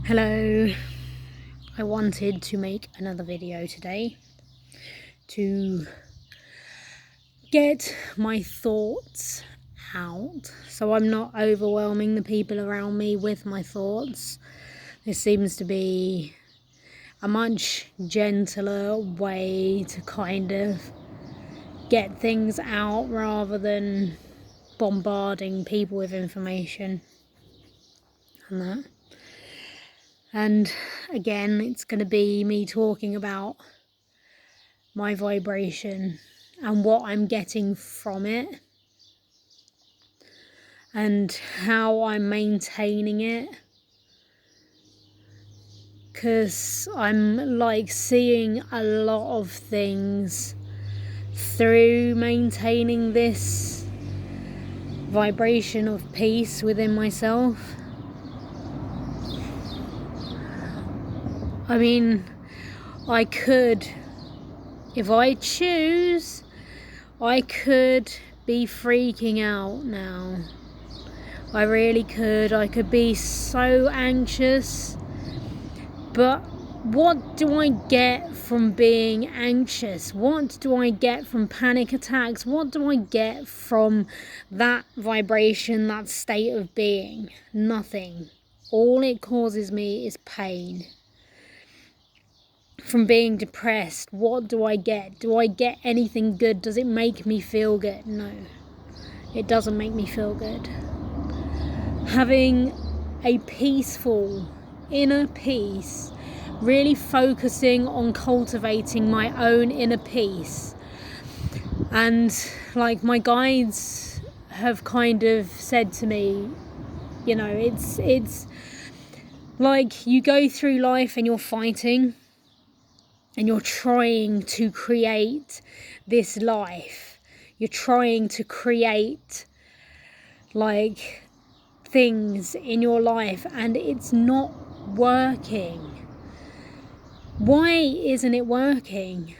Hello, I wanted to make another video today to get my thoughts out so I'm not overwhelming the people around me with my thoughts. This seems to be a much gentler way to kind of get things out rather than bombarding people with information and that. And again, it's going to be me talking about my vibration and what I'm getting from it and how I'm maintaining it, because I'm like seeing a lot of things through maintaining this vibration of peace within myself. I mean, I could, if I choose, I could be freaking out now. I really could. I could be so anxious. But what do I get from being anxious? What do I get from panic attacks? What do I get from that vibration, that state of being? Nothing. All it causes me is pain. From being depressed, what do I get? Do I get anything good? Does it make me feel good? No, it doesn't make me feel good. Having a peaceful inner peace, really focusing on cultivating my own inner peace. And like my guides have kind of said to me, you know, it's like you go through life and you're fighting and you're trying to create this life. You're trying to create like things in your life and it's not working. Why isn't it working?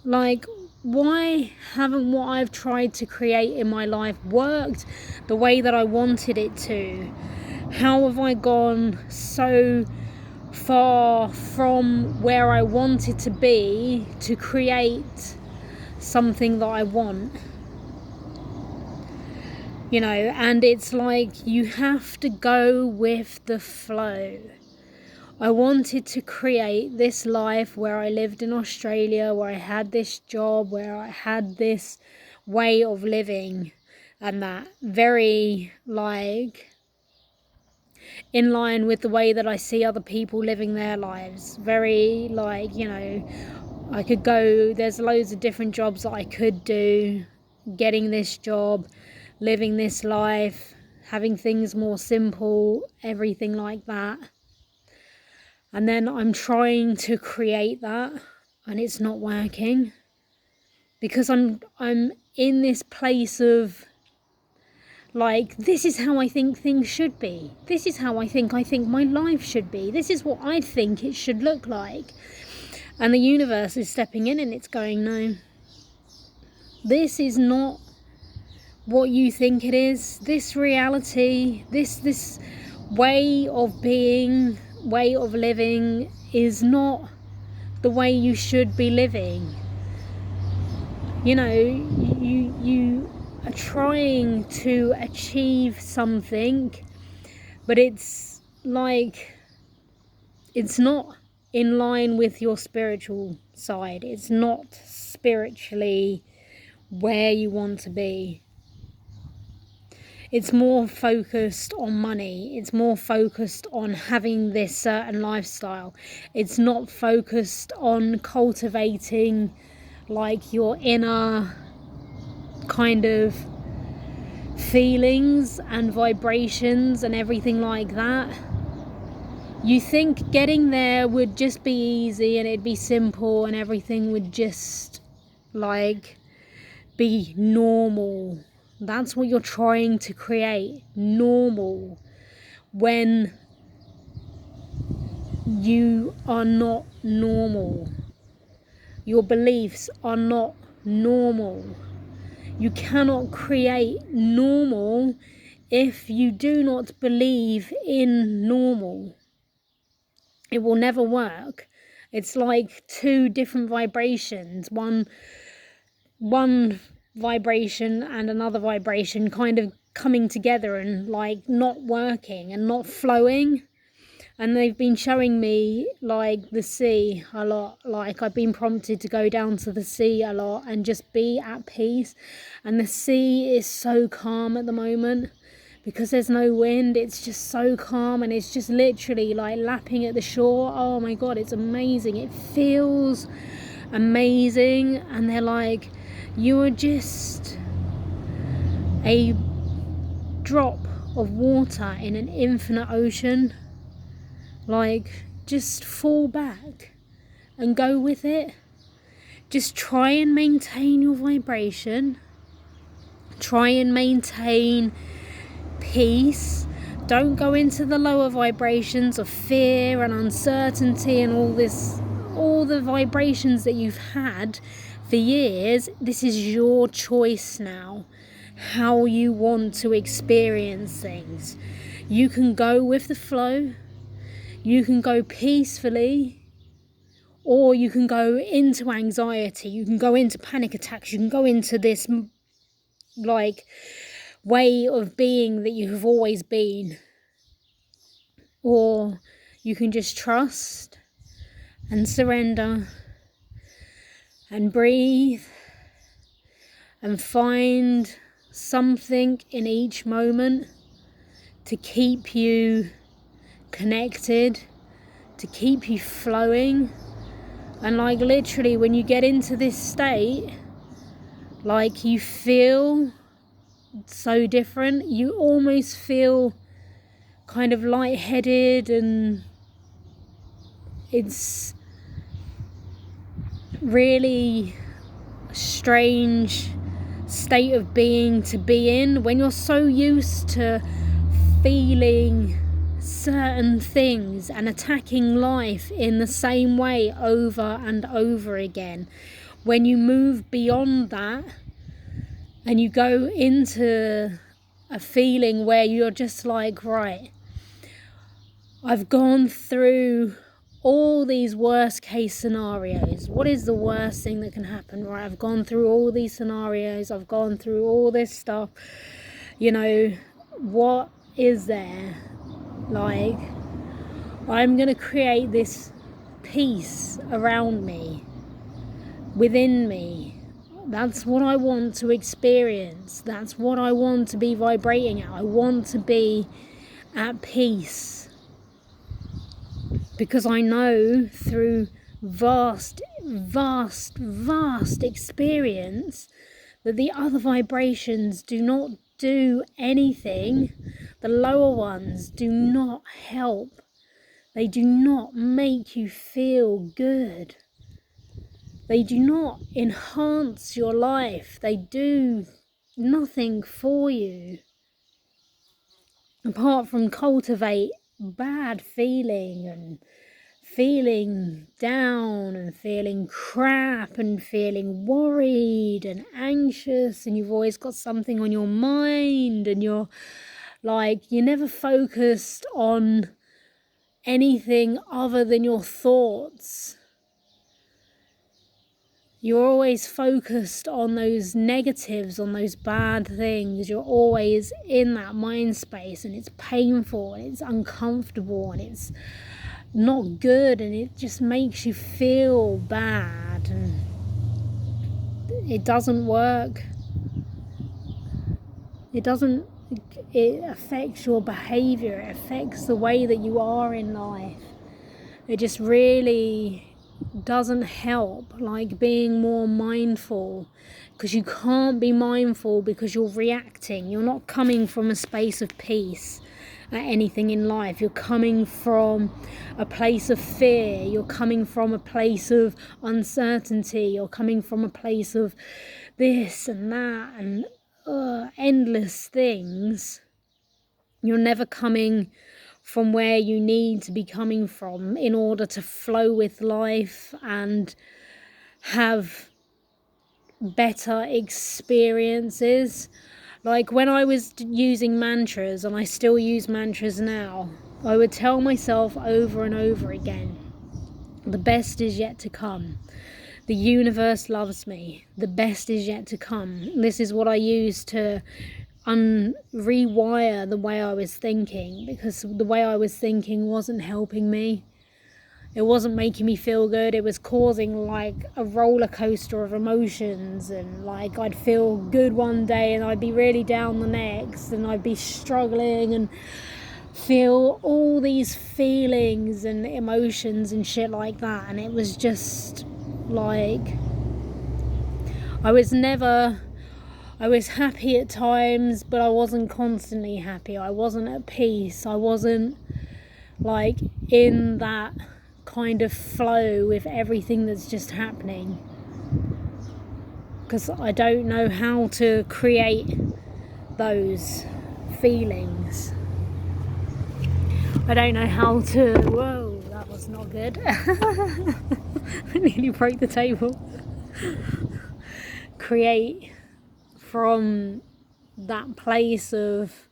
Like, why haven't what I've tried to create in my life worked the way that I wanted it to? How have I gone so far from where I wanted to be to create something that I want? You know, and it's like you have to go with the flow. I wanted to create this life where I lived in Australia, where I had this job, where I had this way of living, and that very like in line with the way that I see other people living their lives. Very like, you know, I could go, there's loads of different jobs that I could do, getting this job, living this life, having things more simple, everything like that. And then I'm trying to create that and it's not working because I'm in this place of like, this is how I think things should be. This is how I think my life should be. This is what I think it should look like. And the universe is stepping in and it's going, no, this is not what you think it is. This reality, this way of being, way of living is not the way you should be living. You know, you are trying to achieve something, but it's like it's not in line with your spiritual side. It's not spiritually where you want to be. It's more focused on money. It's more focused on having this certain lifestyle. It's not focused on cultivating like your inner kind of feelings and vibrations and everything like that. You think getting there would just be easy and it'd be simple and everything would just like be normal. That's what you're trying to create, normal, when you are not normal. Your beliefs are not normal. You cannot create normal if you do not believe in normal, it will never work. It's like two different vibrations, one vibration and another vibration kind of coming together and like not working and not flowing. And they've been showing me like the sea a lot. Like I've been prompted to go down to the sea a lot and just be at peace. And the sea is so calm at the moment because there's no wind. It's just so calm, and it's just literally like lapping at the shore. Oh my God, it's amazing. It feels amazing. And they're like, you are just a drop of water in an infinite ocean. Like, just fall back and go with it. Just try and maintain your vibration. Try and maintain peace. Don't go into the lower vibrations of fear and uncertainty and all the vibrations that you've had for years. This is your choice now, how you want to experience things. You can go with the flow. You can go peacefully, or you can go into anxiety. You can go into panic attacks. You can go into this like way of being that you have always been. Or you can just trust and surrender and breathe and find something in each moment to keep you connected, to keep you flowing. And like literally when you get into this state, like you feel so different. You almost feel kind of lightheaded, and it's really a strange state of being to be in when you're so used to feeling certain things and attacking life in the same way over and over again. When you move beyond that and you go into a feeling where you're just like, right, I've gone through all these worst case scenarios. What is the worst thing that can happen? Right, I've gone through all these scenarios. I've gone through all this stuff. You know, what is there? Like, I'm going to create this peace around me, within me. That's what I want to experience. That's what I want to be vibrating at. I want to be at peace. Because I know through vast experience that the other vibrations do not do anything. The lower ones do not help. They do not make you feel good. They do not enhance your life. They do nothing for you apart from cultivate bad feeling and feeling down and feeling crap and feeling worried and anxious, and you've always got something on your mind, and you're never focused on anything other than your thoughts. You're always focused on those negatives, on those bad things. You're always in that mind space, and it's painful and it's uncomfortable and it's not good, and it just makes you feel bad, and it doesn't work. It affects your behavior. It affects the way that you are in life. It just really doesn't help, like being more mindful, because you can't be mindful because you're reacting. You're not coming from a space of peace at anything in life. You're coming from a place of fear. You're coming from a place of uncertainty. You're coming from a place of this and that and endless things. You're never coming from where you need to be coming from in order to flow with life and have better experiences. Like when I was using mantras, and I still use mantras now, I would tell myself over and over again, the best is yet to come. The universe loves me. The best is yet to come. This is what I use to rewire the way I was thinking, because the way I was thinking wasn't helping me. It wasn't making me feel good. It was causing like a roller coaster of emotions, and like I'd feel good one day and I'd be really down the next, and I'd be struggling and feel all these feelings and emotions and shit like that. And it was just like I was happy at times, but I wasn't constantly happy. I wasn't at peace. I wasn't like in that kind of flow with everything that's just happening, because I don't know how to create those feelings. I don't know how to... Whoa, that was not good. I nearly broke the table. Create from that place of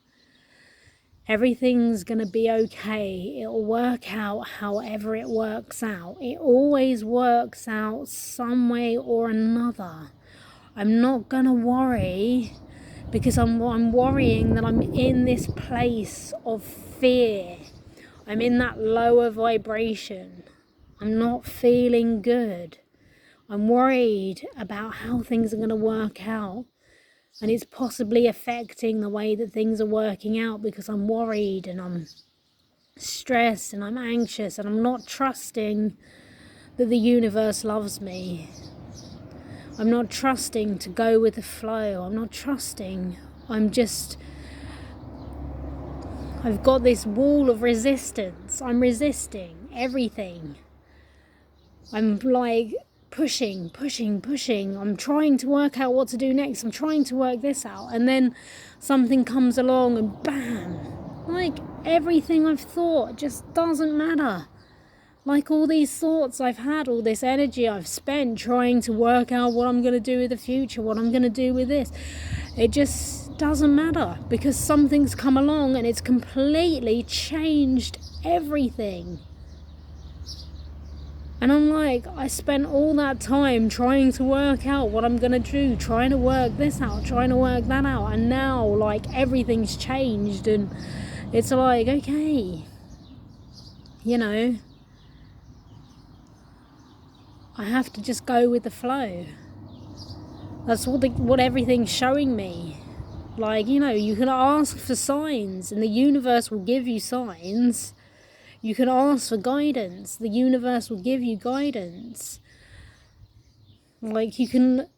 everything's going to be okay. It'll work out however it works out. It always works out some way or another. I'm not going to worry, because I'm worrying that I'm in this place of fear. I'm in that lower vibration. I'm not feeling good. I'm worried about how things are going to work out. And it's possibly affecting the way that things are working out, because I'm worried and I'm stressed and I'm anxious, and I'm not trusting that the universe loves me. I'm not trusting to go with the flow. I'm not trusting. I've got this wall of resistance. I'm resisting everything. I'm like pushing. I'm trying to work out what to do next. I'm trying to work this out. And then something comes along and bam. Like everything I've thought just doesn't matter. Like all these thoughts I've had, all this energy I've spent trying to work out what I'm going to do with the future, what I'm going to do with this. It just doesn't matter, because something's come along and it's completely changed everything. And I'm like, I spent all that time trying to work out what I'm going to do, trying to work this out, trying to work that out. And now, like, everything's changed. And it's like, okay, you know, I have to just go with the flow. That's what everything's showing me. Like, you know, you can ask for signs and the universe will give you signs. You can ask for guidance. The universe will give you guidance. Like, you can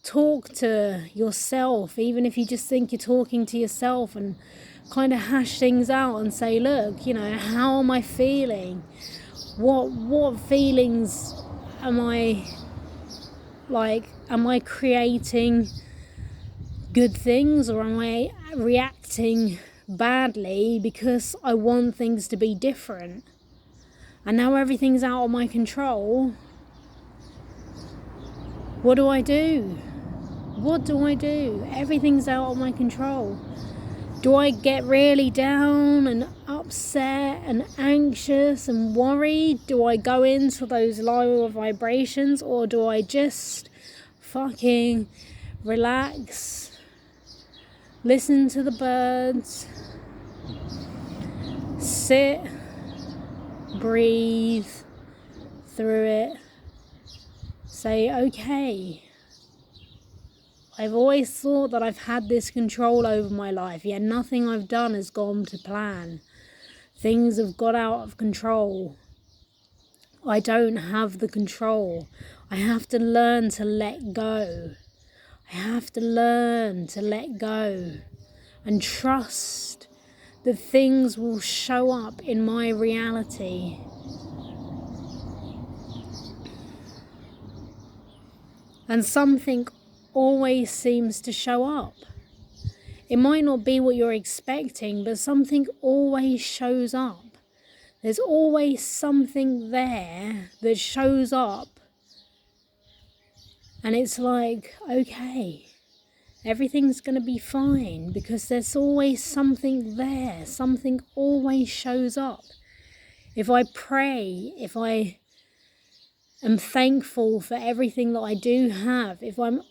talk to yourself, even if you just think you're talking to yourself, and kind of hash things out and say, look, you know, how am I feeling? What feelings am I creating good things, or am I reacting badly because I want things to be different? And now everything's out of my control. What do I do? Everything's out of my control. Do I get really down and upset and anxious and worried? Do I go into those lower vibrations, or do I just fucking relax, listen to the birds, sit, breathe through it, say, okay, I've always thought that I've had this control over my life, yet nothing I've done has gone to plan. Things have got out of control. I don't have the control. I have to learn to let go. I have to learn to let go and trust that things will show up in my reality. And something always seems to show up. It might not be what you're expecting, but something always shows up. There's always something there that shows up. And it's like, okay, Everything's going to be fine, because there's always something there. Something always shows up. If I pray, if I am thankful for everything that I do have, if I'm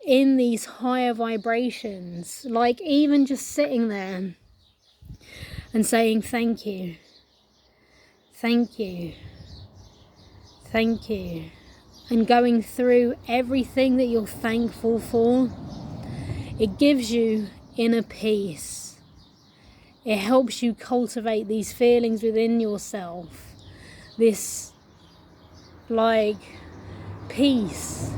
in these higher vibrations, like even just sitting there and saying thank you, thank you, thank you, and going through everything that you're thankful for, it gives you inner peace. It helps you cultivate these feelings within yourself, this like peace,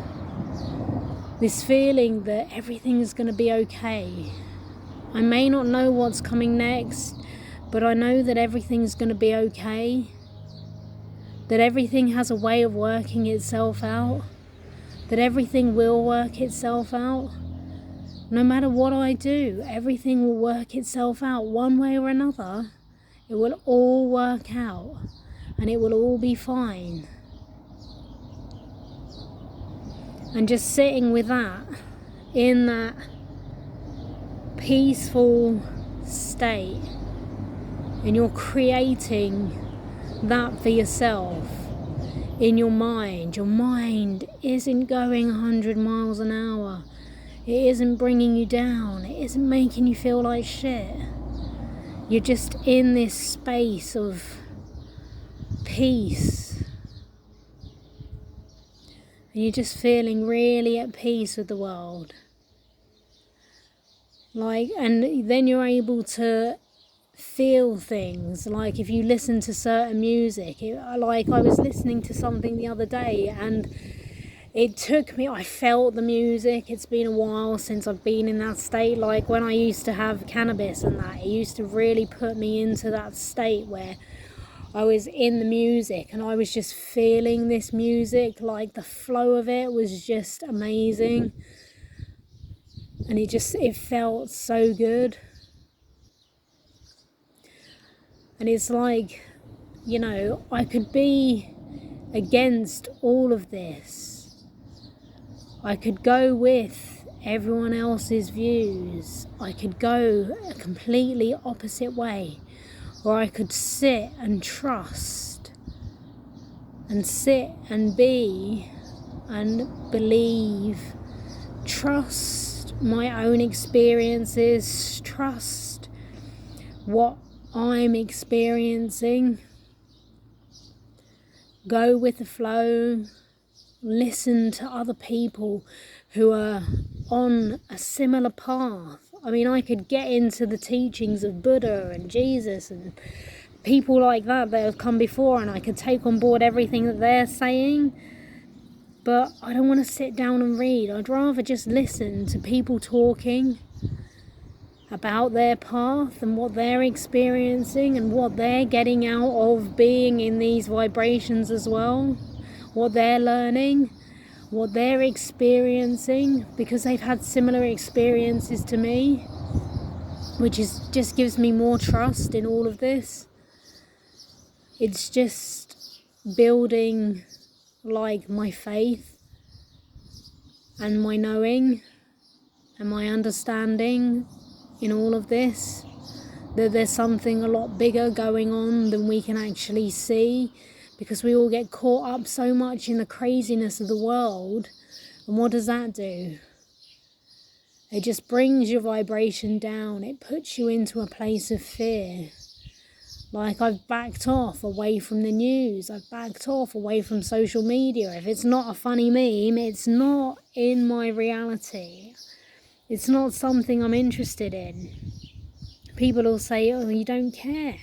this feeling that everything's going to be okay. I may not know what's coming next, but I know that everything's going to be okay, that everything has a way of working itself out, that everything will work itself out. No matter what I do, everything will work itself out one way or another. It will all work out, and it will all be fine. And just sitting with that, in that peaceful state, and you're creating that for yourself in your mind. Your mind isn't going 100 miles an hour. It isn't bringing you down. It isn't making you feel like shit. You're just in this space of peace. And you're just feeling really at peace with the world. And then you're able to feel things. Like if you listen to certain music, like I was listening to something the other day, and it took me, I felt the music. It's been a while since I've been in that state. Like when I used to have cannabis and that, it used to really put me into that state where I was in the music and I was just feeling this music. Like the flow of it was just amazing, and it felt so good. And it's like, I could be against all of this. I could go with everyone else's views. I could go a completely opposite way. Or I could sit and trust, and sit and be and believe. Trust my own experiences. Trust what I'm experiencing. Go with the flow. Listen to other people who are on a similar path. I mean, I could get into the teachings of Buddha and Jesus and people like that have come before, and I could take on board everything that they're saying, but I don't want to sit down and read. I'd rather just listen to people talking about their path and what they're experiencing and what they're getting out of being in these vibrations as well, what they're learning, what they're experiencing, because they've had similar experiences to me, which just gives me more trust in all of this. It's just building like my faith and my knowing and my understanding in all of this, that there's something a lot bigger going on than we can actually see, because we all get caught up so much in the craziness of the world. And what does that do? It just brings your vibration down. It puts you into a place of fear. Like I've backed off away from the news. I've backed off away from social media. If it's not a funny meme, it's not in my reality. It's not something I'm interested in. People will say, oh, you don't care.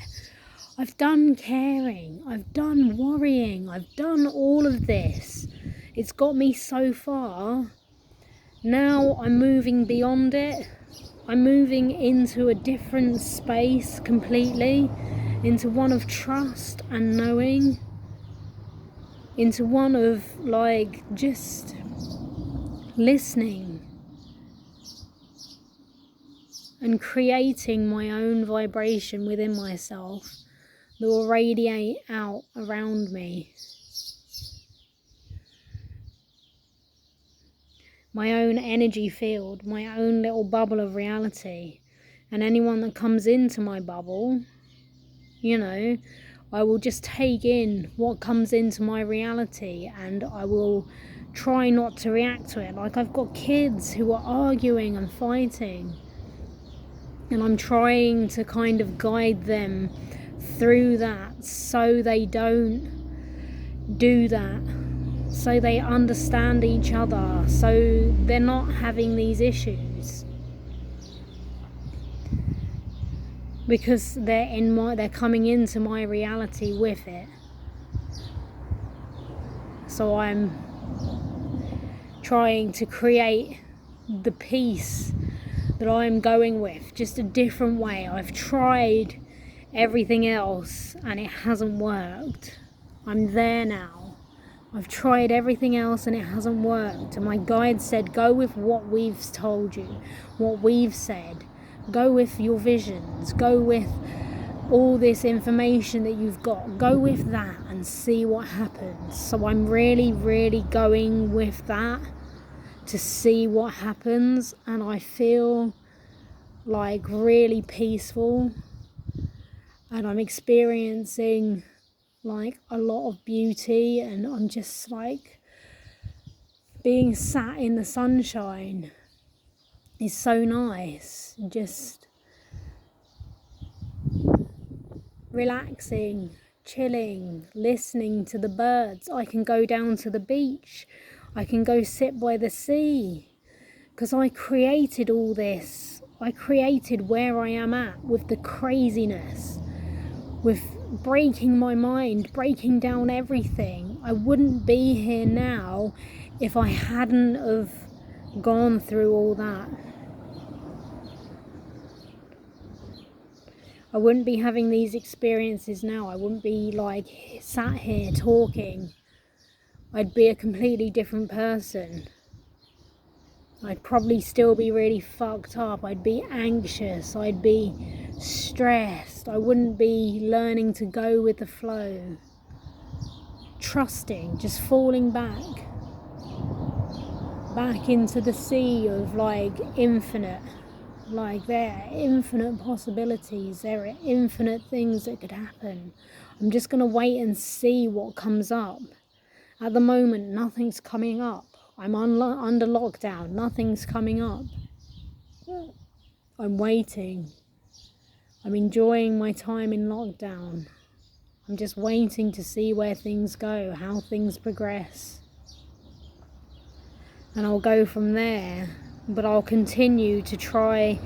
I've done caring, I've done worrying, I've done all of this. It's got me so far. Now I'm moving beyond it. I'm moving into a different space completely, into one of trust and knowing, into one of just listening and creating my own vibration within myself that will radiate out around me. my own energy field, my own little bubble of reality. And anyone that comes into my bubble, you know, I will just take in what comes into my reality, and I will try not to react to it. Like, I've got kids who are arguing and fighting, and I'm trying to kind of guide them through that so they don't do that, so they understand each other, so they're not having these issues, because they're coming into my reality with it. So I'm trying to create the peace that I'm going with, just a different way. I've tried everything else and it hasn't worked. I'm there now. I've tried everything else and it hasn't worked. And my guide said, go with what we've told you, what we've said. Go with your visions. Go with all this information that you've got. Go with that and see what happens. So I'm really, really going with that to see what happens. And I feel like really peaceful. And I'm experiencing like a lot of beauty. And I'm just like being sat in the sunshine is so nice. Just relaxing, chilling, listening to the birds. I can go down to the beach. I can go sit by the sea, because I created all this. I created where I am at with the craziness, with breaking my mind, breaking down everything. I wouldn't be here now if I hadn't have gone through all that. I wouldn't be having these experiences now. I wouldn't be like sat here talking. I'd be a completely different person. I'd probably still be really fucked up. I'd be anxious. I'd be stressed. I wouldn't be learning to go with the flow. Trusting, just falling back into the sea of like infinite. Like, there are infinite possibilities, there are infinite things that could happen. I'm just going to wait and see what comes up. At the moment, nothing's coming up. I'm under lockdown, nothing's coming up. I'm waiting. I'm enjoying my time in lockdown. I'm just waiting to see where things go, how things progress. And I'll go from there. But I'll continue to try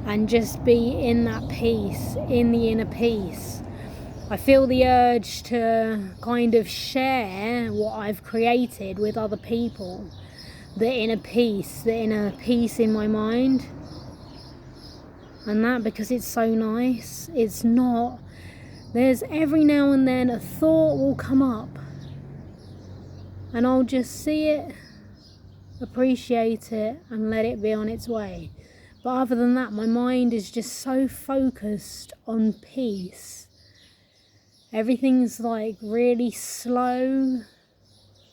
and just be in that peace, in the inner peace. I feel the urge to kind of share what I've created with other people, the inner peace in my mind. And that, because it's so nice, it's not, there's every now and then a thought will come up and I'll just see it, appreciate it and let it be on its way. But other than that, my mind is just so focused on peace. Everything's like really slow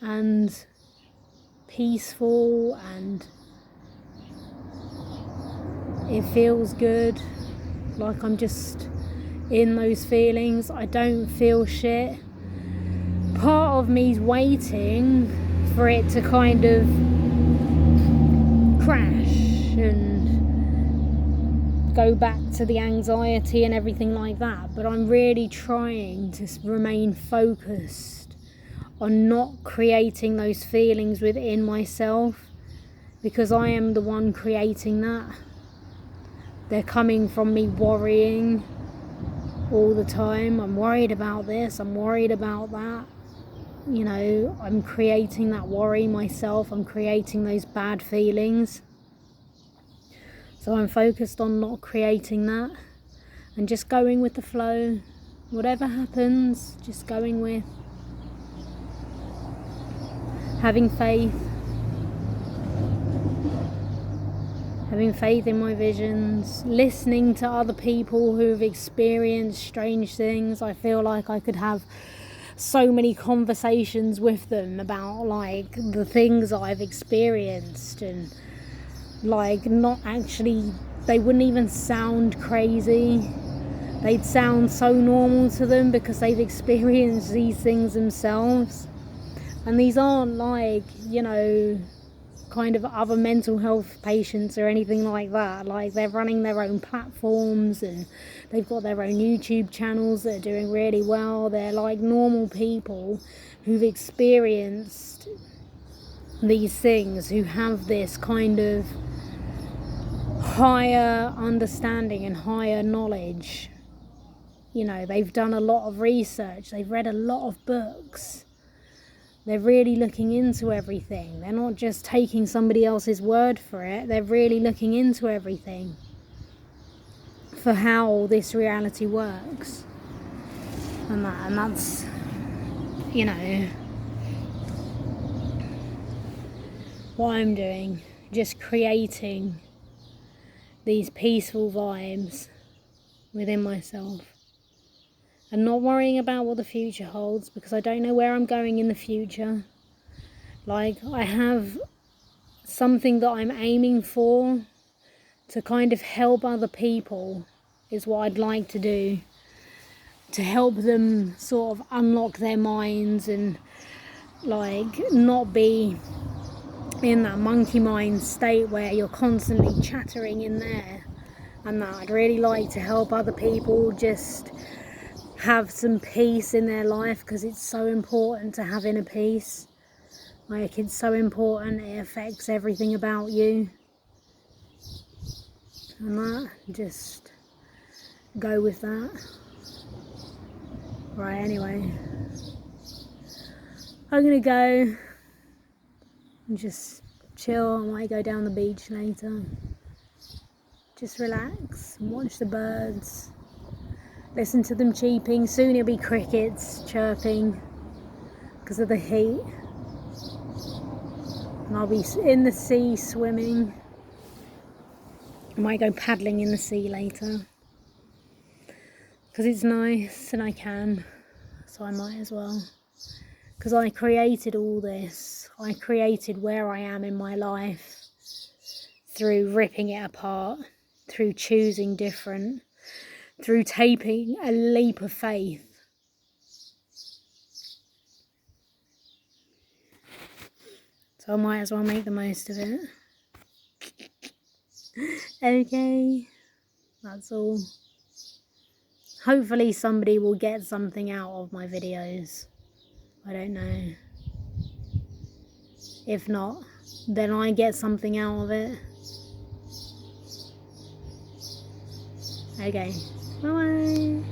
and peaceful, and it feels good. Like I'm just in those feelings. I don't feel shit. Part of me's waiting for it to kind of crash and go back to the anxiety and everything like that, but I'm really trying to remain focused on not creating those feelings within myself, because I am the one creating that. They're coming from me worrying all the time. I'm worried about this, I'm worried about that. You know, I'm creating that worry myself. I'm creating those bad feelings. So I'm focused on not creating that and just going with the flow. Whatever happens, just going with. Having faith. Having faith in my visions. Listening to other people who have experienced strange things. I feel like I could have so many conversations with them about like the things I've experienced, and like not actually, they wouldn't even sound crazy. They'd sound so normal to them because they've experienced these things themselves. And these aren't like, you know, kind of other mental health patients or anything like that. Like, they're running their own platforms and they've got their own YouTube channels that are doing really well. They're like normal people who've experienced these things, who have this kind of higher understanding and higher knowledge. You know, they've done a lot of research, they've read a lot of books. They're really looking into everything. They're not just taking somebody else's word for it. They're really looking into everything for how this reality works. And that's, you know, what I'm doing. Just creating these peaceful vibes within myself. And not worrying about what the future holds, because I don't know where I'm going in the future. Like, I have something that I'm aiming for to kind of help other people, is what I'd like to do. To help them sort of unlock their minds and like not be in that monkey mind state where you're constantly chattering in there. And that I'd really like to help other people just have some peace in their life, because it's so important to have inner peace. Like, it's so important, it affects everything about you. And that, just go with that. Right, anyway, I'm gonna go and just chill. I might go down the beach later. Just relax and watch the birds. Listen to them cheeping. Soon it'll be crickets chirping because of the heat. And I'll be in the sea swimming. I might go paddling in the sea later because it's nice and I can, so I might as well. Because I created all this. I created where I am in my life through ripping it apart, through choosing different, through taking a leap of faith. So I might as well make the most of it. Okay, that's all. Hopefully somebody will get something out of my videos. I don't know. If not, then I get something out of it. Okay, bye-bye.